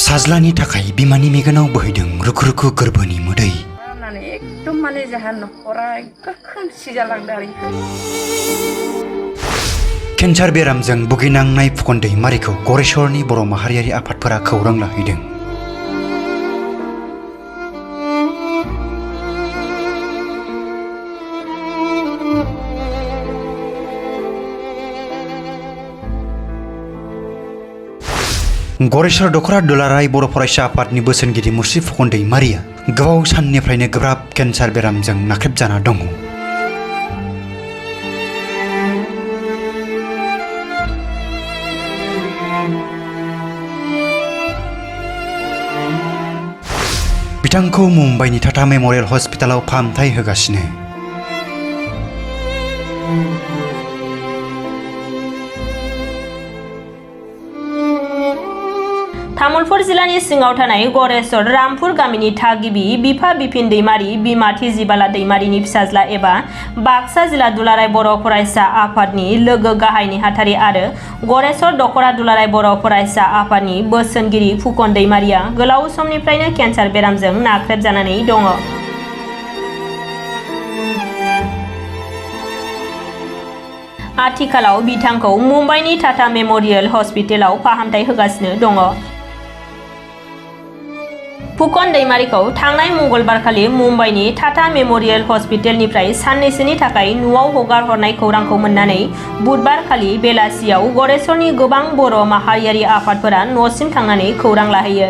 साज्लानि थाखाय बिमानि मेगनाव बोहैदों रुखु रुखु गोरबोनि मोदै। एकदम माने जाहा नखरा खोमसि जालांदों आरो। केन्सार बेरामजों भुगिनांनाय फुकन दैमारिखौ गरेस्वरनि बर' माहारियारि आफादफोरा खौरां लाहैदों। गरेस्वर दखरा दुलाराय बर' फरायसा आफादनि बोसोनगिरि मुस्रि फुकन दैमारिया गोबाव साननिफ्रायनो गोब्राब केन्सार बेरामजों नाख्रेबजाना दङ। बिथांखौ मुम्बाइनि टाटा मेम'रियेल हस्पिटालाव फाहामथाय होगासिनो। तामुलपुर जिल्लानि सिङाव थानाय गरेस्वर रामपुर गामिनि थागिबि बिफा बिपिन दैमारि बिमा थिजिबाला दैमारिनि फिसाज्ला एबा बाक्सा जिल्ला दुलाराय बर' फरायसा आफादनि लोगो गाहाय नेहाथारि आरो गरेस्वर दखरा दुलाराय बर' फरायसा आफादनि बोसोनगिरि फुकन दैमारिया गोलाव समनिफ्रायनो केन्सार बेरामजों नाख्रेबजानानै दङ। आथिखालाव बिथांखौ मुम्बाइनि टाटा मेम'रियेल हस्पिटालाव फाहामथाय होगासिनो दङ। फुकन दैमारिखौ थांनाय मंगलबारखालि मुम्बाइनि टाटा मेम'रियेल हस्पिटालनिफ्राय साननैसोनि थाखाय न'आव हगार हरनाय खौरांखौ मोननानै बुधबारखालि बेलासियाव गरेस्वरनि गोबां बर' माहारियारि आफादफोरा न'सिम थांनानै खौरां लाहैयो।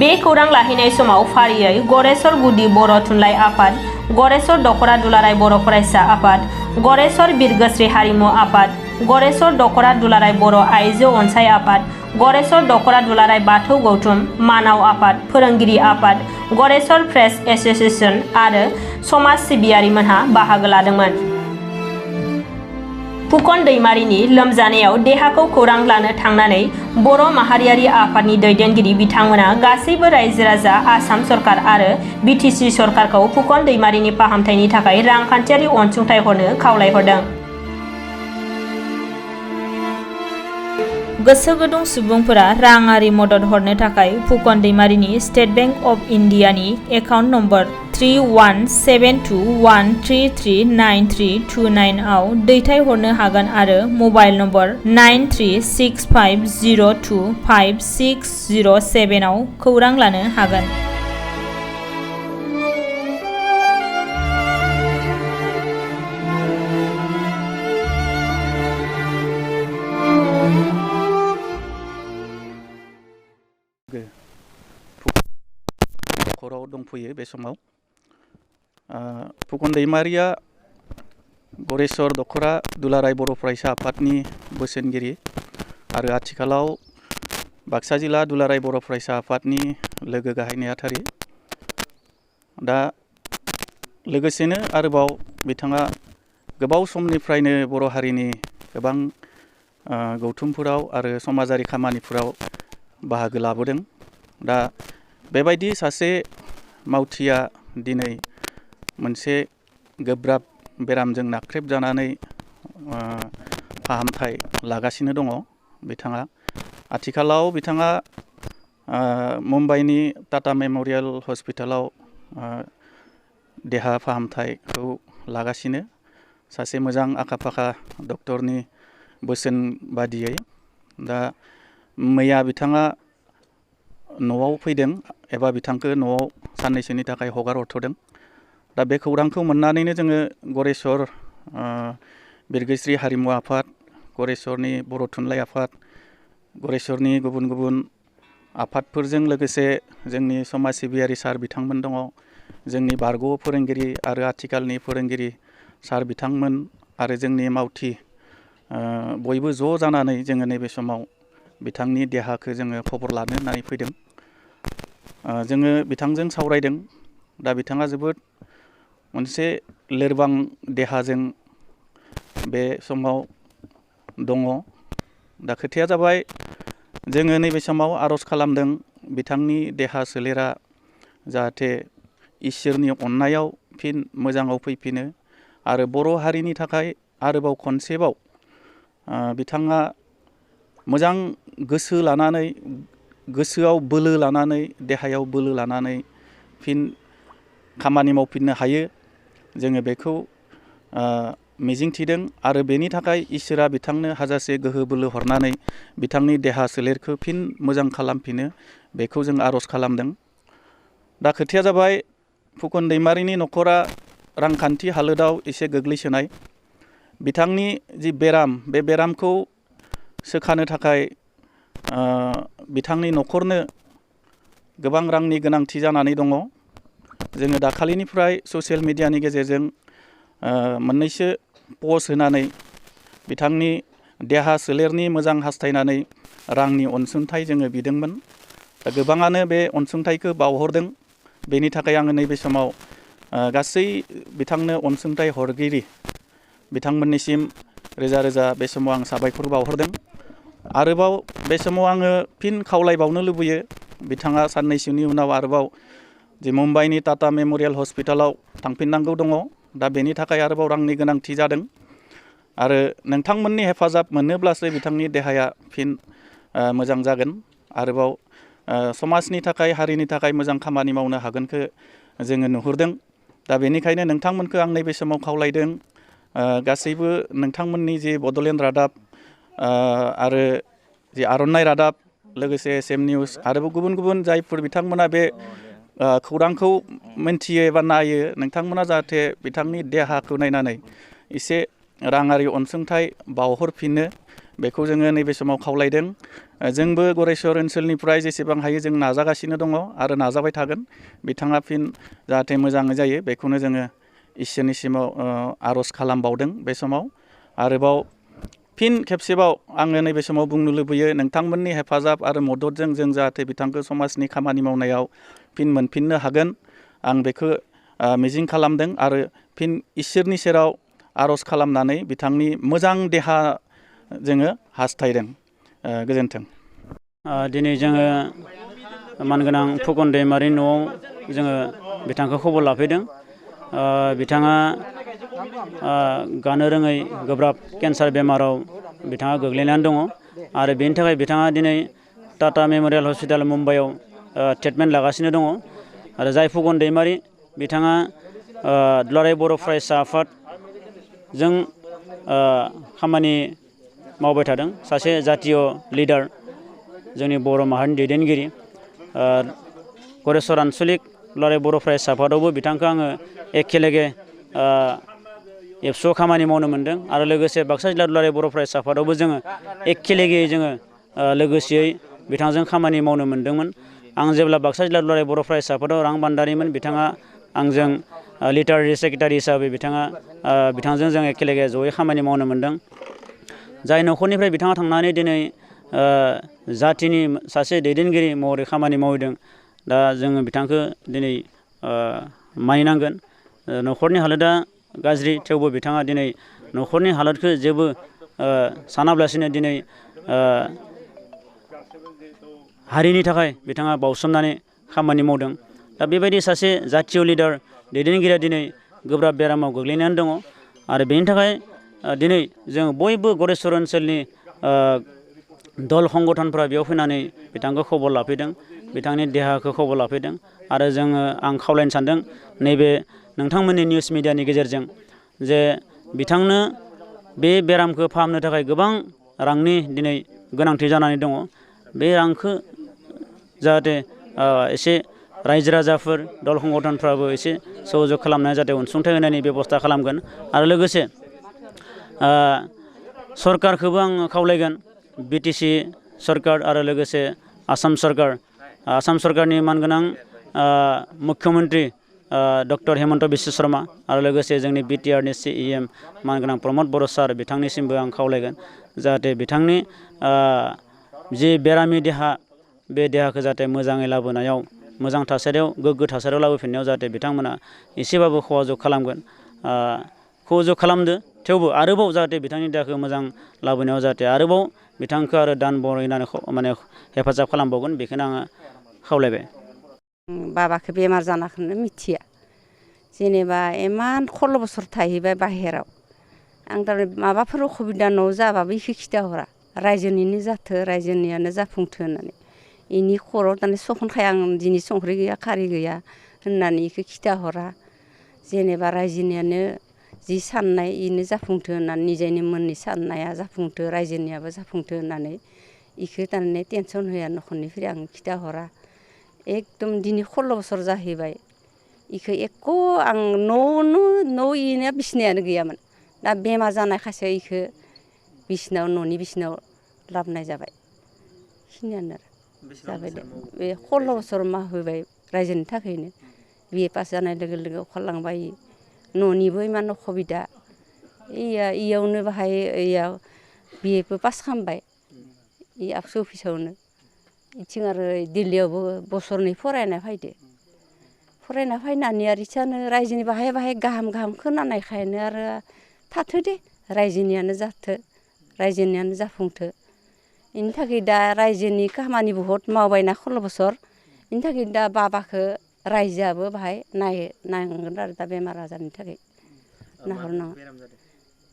बे खौरां लाहैनाय समाव फारियै गरेस्वर गुदि बर' थुनलाइ आफाद, गरेस्वर दखरा दुलाराय बर' फरायसा आफाद, गरेस्वर बिरगोस्रि हारिमु आफाद, गरेस्वर दखरा दुलाराय बर' आइजो अनसाय आफाद, गरेस्वर दखरा दुलाराय बाथौ गौथुम मानाव आफाद, फोरोंगिरि आफाद, गरेस्वर प्रेस एस'सिएशन आरो समाज सिबियारिमोनहा बाहागो लादोंमोन। फुकन दैमारिनि लोमजानायाव देहाखौ खौरां लानो थांनानै बर' माहारियारि आफादनि दैदेनगिरि बिथांमोना गासैबो रायजो राजा, आसाम सरकार आरो बिटिसि सरकारखौ फुकन दैमारिनि फाहामथायनि थाखाय रांखान्थियारि अनसुंथाइ हरनो खावलायहरदों। गोसो गुदुं सुबुंफोरा राङारि मदद हरनो थाखाय फुकन दैमारिनि स्टेट बैंक अफ इन्डियानि एकाउन्ट नम्बर 3172133929 आव दैथायहरनो हागोन आरो मबाइल नम्बर 9365025607 आव खौरां लानो हागोन। न'खराव दंफैयो बे समाव। फुकन दैमारिया गरेस्वर दखरा दुलाराय बर' फरायसा आफादनि बोसोनगिरि आरो आथिखालाव बाक्सा जिल्ला दुलाराय बर' फरायसा आफादनि लोगो गाहाय नेहाथारि। दा लोगोसेनो आरोबाव बिथाङा गोबाव समनिफ्रायनो बर' हारिनि गोबां गौथुमफोराव आरो समाजारि खामानिफोराव बाहागो लाबोदों। दा बेबायदि सासे मावथिया दिनै मोनसे गोब्राब बेरामजों नाख्रेबजानानै फाहामथाय लागासिनो दङ। बिथाङा आथिखालाव मुम्बाइनि टाटा मेम'रियेल हस्पिटालाव देहा फाहामथायखौ लागासिनो सासे मोजां आखा फाखा डक्टरनि बोसोन बादियै। दा मैया बिथाङा न'आव फैदों एबा बिथांखौ न'आव साननैसोनि थाखाय हगार हरथ'दों। दा बे खौरांखौ मोननानैनो जोङो गरेस्वर बिरगोस्रि हारिमु आफाद, गरेस्वरनि बर' थुनलाइ आफाद, गरेस्वरनि गुबुन गुबुन आफादफोरजों लोगोसे जोंनि समाज सिबियारि सार बिथांमोन दङ, जोंनि बारग' फोरोंगिरि आरो आथिखालनि फोरोंगिरि सार बिथांमोन आरो जोंनि मावथि बयबो ज' जानानै जोङो नैबे समाव बिथांनि देहाखौ जोङो खबर लानो होननानै फैदों। जोङो बिथांजों सावरायदों। दा बिथाङा जोबोद मोनसे लोरबां देहाजों बे समाव दङ। दा खोथाया जाबाय जोङो नैबे समाव आर'ज खालामदों बिथांनि देहा सोलेरा जाहाथे इसोरनि अननायाव फिन मोजाङाव फैफिनो आरो बर' हारिनि थाखाय आरोबाव खनसेबाव बिथाङा मोजां गोसो लानानै गोसोआव बोलो लानानै देहायाव बोलो लानानै फिन खामानि मावफिननो हायो जोङो बेखौ मिजिंथिदों आरो बेनि थाखाय इसोरा बिथांनो हाजासे गोहो बोलो हरनानै बिथांनि देहा सोलेरखौ फिन मोजां खालामफिनो बेखौ जों आर'ज खालामदों। दा खोथाया जाबाय फुकन दैमारिनि न'खरा रांखान्थि हालोदाव एसे गोग्लैसोनाय। बिथांनि जि बेराम बे बेरामखौ सोखानो थाखाय बिथांनि न'खरनो गोबां रांनि गोनांथि जानानै दङ। जोङो दाखालिनिफ्राय ससियेल मिडियानि गेजेरजों मोननैसो पस्ट होनानै बिथांनि देहा सोलेरनि मोजां हास्थायनानै रांनि अनसुंथाइ जोङो बिदोंमोन। दा गोबाङानो बे अनसुंथाइखौ बावहरदों। बेनि थाखाय आङो नैबे समाव गासै बिथांनो अनसुंथाइ हरगिरि बिथांमोननिसिम रोजा रोजा बे समाव आं साबायखर बावहरदों। आरोबाव बे समाव आङो फिन खावलायबावनो लुबैयो बिथाङा साननैसोनि उनाव आरोबाव जि मुम्बाइनि टाटा मेम'रियेल हस्पिटालाव थांफिननांगौ दङ। दा बेनि थाखाय आरोबाव रांनि गोनांथि जादों आरो नोंथांमोननि हेफाजाब मोनोब्लासो बिथांनि देहाया फिन मोजां जागोन। आरोबाव समाजनि थाखाय हारिनि थाखाय मोजां खामानि मावनो हागोनखौ जोङो नुहुरदों। दा बेनिखायनो नोंथांमोनखौ आं नैबे समाव खावलायदों गासैबो नोंथांमोननि जे बड'लेण्ड रादाब आरो जे आर'नाइ रादाब लोगोसे SM निउस आरोबाव गुबुन गुबुन जायफोर बिथांमोना बे खौरांखौ मिन्थियो एबा नायो नोंथांमोना जाहाथे बिथांनि देहाखौ नायनानै एसे राङारि अनसुंथाइ बावहरफिनो बेखौ जोङो नैबे समाव खावलायदों। जोंबो गरेस्वर ओनसोलनिफ्राय जेसेबां हायो जों नाजागासिनो दङ आरो नाजाबाय थागोन बिथाङा फिन जाहाथे मोजाङै जायो बेखौनो जोङो इसोरनिसिमाव आर'ज खालामबावदों। बे समाव आरोबाव फिन खेबसेबाव आङो नैबे समाव बुंनो लुबैयो नोंथांमोननि हेफाजाब आरो मददजों जों जाहाथे बिथांखौ समाजनि खामानि मावनायाव फिन मोनफिननो हागोन आं बेखौ मिजिं खालामदों आरो फिन इसोरनि सेराव आर'ज खालामनानै बिथांनि मोजां देहा जोङो हास्थायदों। गोजोन्थों। दिनै जोङो मानगोनां फुकन दैमारिनि न'आव जोङो बिथांखौ खबर लाफैदों। बिथाङा गानो रोङै गोब्राब केन्सार बेमाराव बिथाङा गोग्लैनानै दङ आरो बेनि थाखाय बिथाङा दिनै टाटा मेम'रियेल हस्पिटाल मुम्बाइआव ट्रिटमेन्ट लागासिनो दङ। आरो जाय फुकन दैमारि बिथाङा दुलाराय बर' फरायसा आफादजों खामानि मावबाय थादों। सासे जातीय लिडार जोंनि बर' माहारिनि दैदेनगिरि। गरेस्वर आन्सलिक दुलाराय बर' फरायसा आफादावबो बिथांखौ आङो एखेलेगे एबसुआव खामानि मावनो मोन्दों आरो लोगोसे बाक्सा जिल्ला दुलाराय बर' फरायसा आफादावबो जोङो एखेलेगेयै जोङो लोगोसेयै बिथांजों खामानि मावनो मोन्दोंमोन। आं जेब्ला बाक्सा जिल्ला दुलाराय बर' फरायसा आफादाव रां बान्दारिमोन बिथाङा आंजों लिटारेरि सेक्रेटारि हिसाबै बिथांजों जों एखेलेगे जयै खामानि मावनो मोन्दों। जाय न'खरनिफ्राय बिथाङा थांनानै दिनै जाथिनि सासे दैदेनगिरि महरै खामानि मावदों दा जोङो बिथांखौ दिनै मानिनांगोन। न'खरनि हालोदा गाज्रि थेवबो बिथाङा दिनै न'खरनि हालोदखौ जेबो सानाब्लासिनो दिनै हारिनि थाखाय बिथाङा बावसोमनानै खामानि मावदों। दा बेबायदि सासे जातीय लिडार दैदेनगिरिया दिनै गोब्राब बेरामाव गोग्लैनानै दङ आरो बेनि थाखाय दिनै जों बयबो गरेस्वर ओनसोलनि दल संगठनफ्रा बेयाव फैनानै बिथांखौ खबर लाफैदों बिथांनि देहाखौ खबर लाफैदों आरो आं खावलायनो सानदों नैबे नोंथांमोननि निउस मिडियानि गेजेरजों जे बिथांनो बे बेरामखौ फाहामनो थाखाय गोबां रांनि दिनै गोनांथि जानानै दङ। बे रांखौ जाहाथे एसे रायजो राजाफोर दल संगठनफ्राबो एसे सहयोग खालामनानै जाहाथे अनसुंथाइ होनायनि बेब'स्था खालामगोन आरो लोगोसे सरकारखौबो आं खावलायगोन BTC सरकार आरो लोगोसे आसाम सरकारनि मानगोनां मुख्यमन्त्रि डक्टर हेमन्त बिश्व शर्मा आरो लोगोसे जोंनि BTRनि CEM मानगोनां प्रमद बर' सार बिथांनिसिमबो आं खावलायगोन जाहाथे बिथांनि जि बेरामि देहा बे देहाखौ जाहाथे मोजाङै लाबोनायाव मोजां थासारियाव गोग्गो थासारियाव लाबोफिननायाव जाहाथे बिथांमोना एसेबाबो सहयोग खालामगोन। सहयोग खालामदो थेवबो आरोबाव जाहाथे बिथांनि देहाखौ मोजां लाबोनायाव जाहाथे आरोबाव बिथांखौ आरो दान बरायनानै माने हेफाजाब खालामबावगोन बेखौनो आङो खावलायबाय। बाबाखौ बेमार जानाखौनो मिथिया जेनेबा इमान 16 बोसोर थाहैबाय बाहेराव आं थारमाने माबाफोर उसुबिदा न'आव जाबाबो बेखौ खिथाहरा रायजोनिनो जाथो रायजोनियानो जाफुंथो होननानै इनि खर'आव दाना सखनखाया आं दिनै संख्रि गैया खारै गैया होननानै इखौ खिथाहरा जेनेबा रायजोनियानो जि साननाय इनो जाफुंथो होननानै निजायनि मोननि साननाया जाफुंथो रायजोनियाबो जाफुंथो होननानै इखौ थारमाने टेनसन होया न'खरनिफ्राय आं खिथाहरा एकदम दिनै 16 बोसोर जाहैबाय इखौ एख' आं न' इनिया बिसिनायानो गैयामोन दा बेमार जानायखायसो इखौ न'नि बिसिनायाव लाबोनाय जाबाय बेखिनियानो आरो जाबाय दे बे 16 बोसोर मावहोबाय रायजोनि थाखायनो BA पास जानाय लोगो लोगो ओंखारलांबाय न'निबो इमान असुबिदा इयावनो बाहाय इयाव BA पास खालामबाय इ आबसु अफिसावनो इथिं आरो दिल्लीयावबो बोसोरनै फरायना फैदो फरायना फैनानै आरो इसानो रायजोनि बाहाय गाहाम खोनानायखायनो आरो थाथो दे रायजोनियानो जाथो रायजोनियानो जाफुंथो इनि थाखाय दा रायजोनि खामानि बहुद मावबायना 16 बोसोर इनि थाखाय दा बाबाखौ रायजोआबो बाहाय नायनांगोन आरो दा बेमार आजारनि थाखाय नाहरनांगौ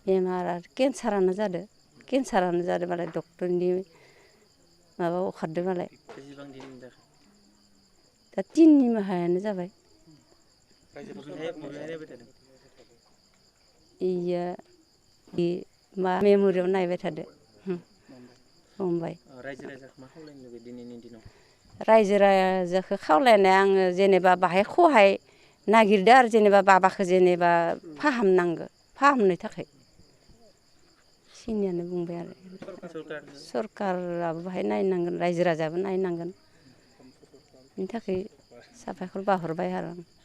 बेमारा केन्सारानो जादों मालाय डक्टरनि माबा अखारदों मालाय दा 3 माहायानो जाबाय इयो मा मेम'रियाव नायबाय थादो बुंबाय रायजो राजाखौ खावलायनाया आङो जेनेबा बाहाय सहाय नागिरदो आरो जेनेबा बाबाखौ जेनेबा फाहामनो थाखाय सिनियानो बुंबाय आरो सरकाराबो बाहाय नायनांगोन रायजो राजायाबो नायनांगोन बेनि थाखाय साबायखर बाहरबाय आरो आं